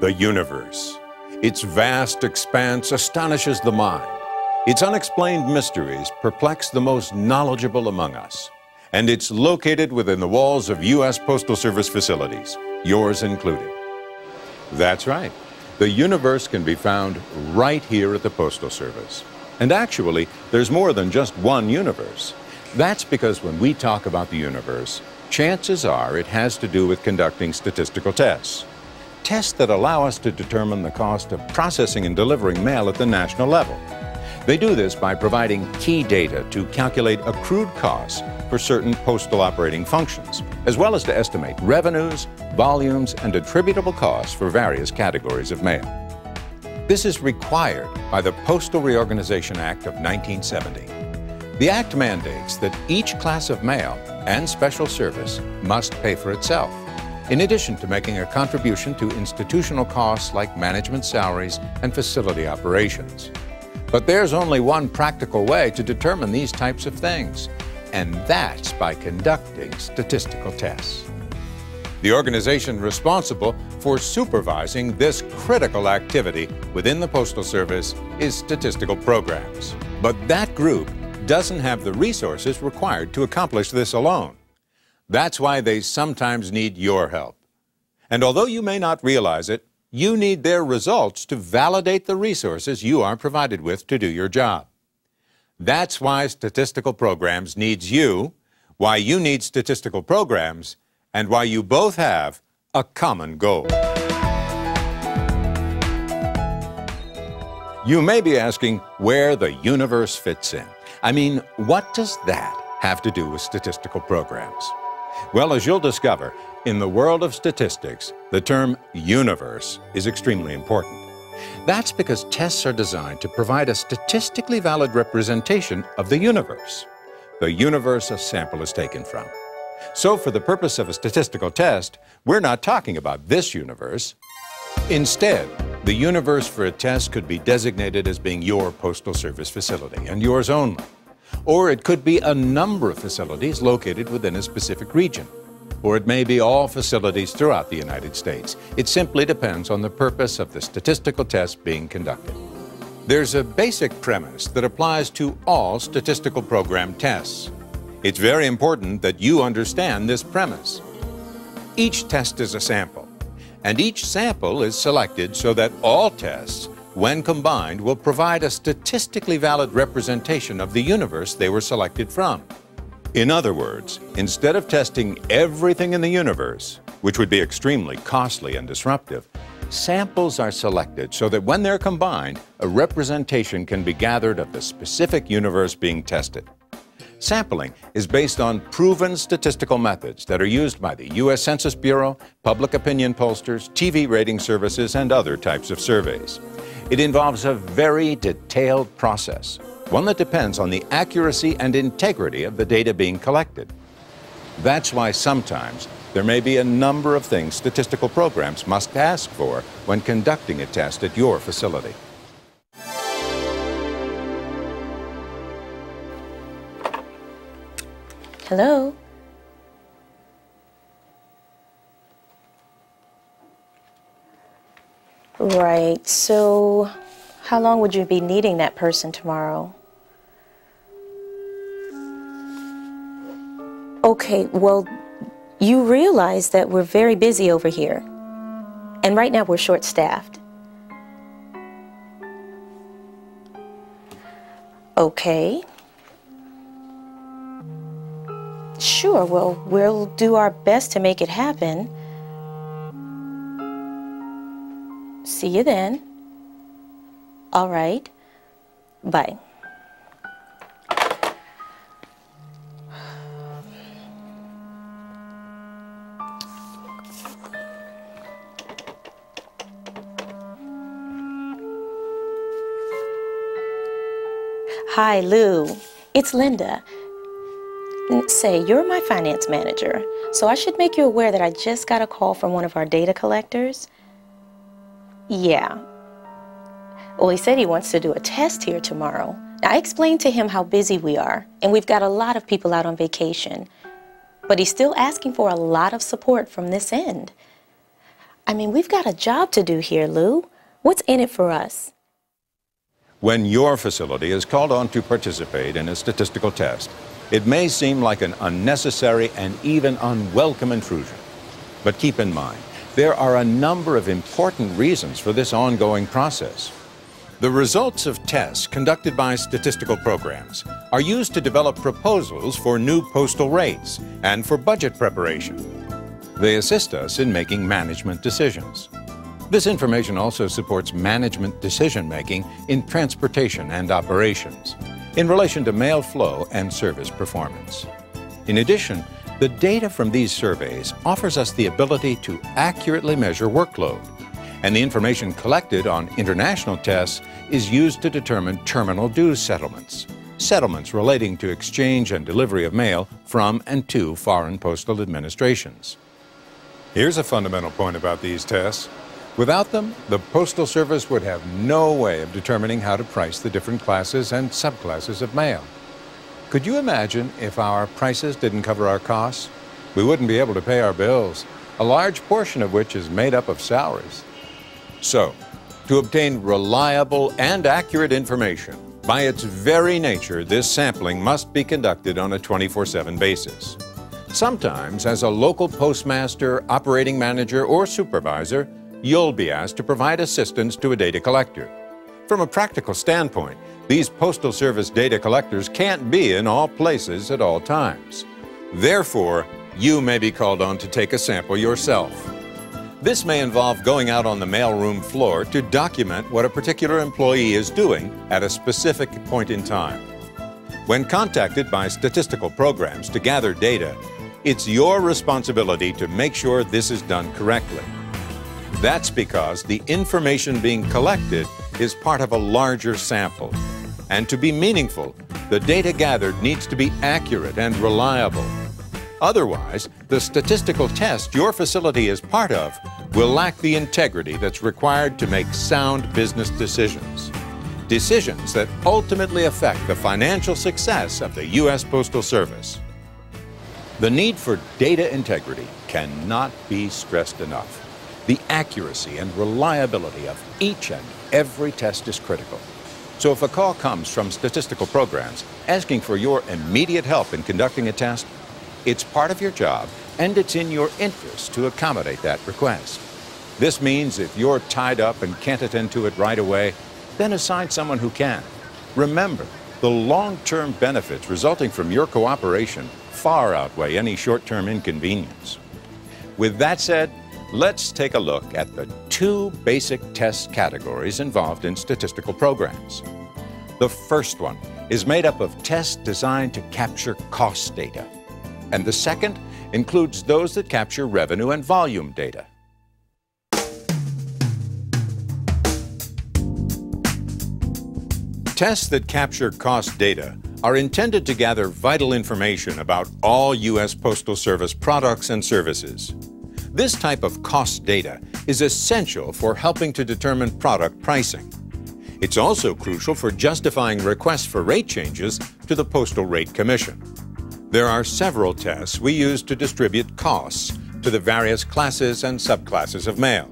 The universe. Its vast expanse astonishes the mind. Its unexplained mysteries perplex the most knowledgeable among us. And it's located within the walls of U.S. Postal Service facilities, yours included. That's right. The universe can be found right here at the Postal Service. And actually, there's more than just one universe. That's because when we talk about the universe, chances are it has to do with conducting statistical tests. Tests that allow us to determine the cost of processing and delivering mail at the national level. They do this by providing key data to calculate accrued costs for certain postal operating functions, as well as to estimate revenues, volumes, and attributable costs for various categories of mail. This is required by the Postal Reorganization Act of 1970. The Act mandates that each class of mail and special service must pay for itself, in addition to making a contribution to institutional costs like management salaries and facility operations. But there's only one practical way to determine these types of things, and that's by conducting statistical tests. The organization responsible for supervising this critical activity within the Postal Service is Statistical Programs. But that group doesn't have the resources required to accomplish this alone. That's why they sometimes need your help. And although you may not realize it, you need their results to validate the resources you are provided with to do your job. That's why Statistical Programs needs you, why you need Statistical Programs, and why you both have a common goal. You may be asking where the universe fits in. I mean, what does that have to do with statistical programs? Well, as you'll discover, in the world of statistics, the term universe is extremely important. That's because tests are designed to provide a statistically valid representation of the universe a sample is taken from. So for the purpose of a statistical test, we're not talking about this universe. Instead, the universe for a test could be designated as being your Postal Service facility and yours only. Or it could be a number of facilities located within a specific region. Or it may be all facilities throughout the United States. It simply depends on the purpose of the statistical test being conducted. There's a basic premise that applies to all statistical program tests. It's very important that you understand this premise. Each test is a sample, and each sample is selected so that all tests, when combined, will provide a statistically valid representation of the universe they were selected from. In other words, instead of testing everything in the universe, which would be extremely costly and disruptive, samples are selected so that when they're combined, a representation can be gathered of the specific universe being tested. Sampling is based on proven statistical methods that are used by the U.S. Census Bureau, public opinion pollsters, TV rating services, and other types of surveys. It involves a very detailed process, one that depends on the accuracy and integrity of the data being collected. That's why sometimes there may be a number of things statistical programs must ask for when conducting a test at your facility. Hello? Right, so how long would you be needing that person tomorrow? Okay, well, you realize that we're very busy over here. And right now we're short-staffed. Okay. Sure, well, we'll do our best to make it happen. See you then. All right. Bye. Hi, Lou. It's Linda. Say, you're my finance manager, so I should make you aware that I just got a call from one of our data collectors. Yeah. Well, he said he wants to do a test here tomorrow. Now, I explained to him how busy we are, and we've got a lot of people out on vacation. But he's still asking for a lot of support from this end. I mean, we've got a job to do here, Lou. What's in it for us? When your facility is called on to participate in a statistical test, it may seem like an unnecessary and even unwelcome intrusion. But keep in mind, there are a number of important reasons for this ongoing process. The results of tests conducted by statistical programs are used to develop proposals for new postal rates and for budget preparation. They assist us in making management decisions. This information also supports management decision-making in transportation and operations, in relation to mail flow and service performance. In addition, the data from these surveys offers us the ability to accurately measure workload, and the information collected on international tests is used to determine terminal dues settlements, settlements relating to exchange and delivery of mail from and to foreign postal administrations. Here's a fundamental point about these tests. Without them, the Postal Service would have no way of determining how to price the different classes and subclasses of mail. Could you imagine if our prices didn't cover our costs? We wouldn't be able to pay our bills, a large portion of which is made up of salaries. So, to obtain reliable and accurate information, by its very nature, this sampling must be conducted on a 24/7 basis. Sometimes, as a local postmaster, operating manager, or supervisor, you'll be asked to provide assistance to a data collector. From a practical standpoint, these Postal Service data collectors can't be in all places at all times. Therefore, you may be called on to take a sample yourself. This may involve going out on the mailroom floor to document what a particular employee is doing at a specific point in time. When contacted by statistical programs to gather data, it's your responsibility to make sure this is done correctly. That's because the information being collected is part of a larger sample. And to be meaningful, the data gathered needs to be accurate and reliable. Otherwise, the statistical test your facility is part of will lack the integrity that's required to make sound business decisions. Decisions that ultimately affect the financial success of the U.S. Postal Service. The need for data integrity cannot be stressed enough. The accuracy and reliability of each and every test is critical. So if a call comes from statistical programs asking for your immediate help in conducting a test, it's part of your job and it's in your interest to accommodate that request. This means if you're tied up and can't attend to it right away, then assign someone who can. Remember, the long-term benefits resulting from your cooperation far outweigh any short-term inconvenience. With that said, let's take a look at the two basic test categories involved in statistical programs. The first one is made up of tests designed to capture cost data, and the second includes those that capture revenue and volume data. Tests that capture cost data are intended to gather vital information about all U.S. Postal Service products and services. This type of cost data is essential for helping to determine product pricing. It's also crucial for justifying requests for rate changes to the Postal Rate Commission. There are several tests we use to distribute costs to the various classes and subclasses of mail.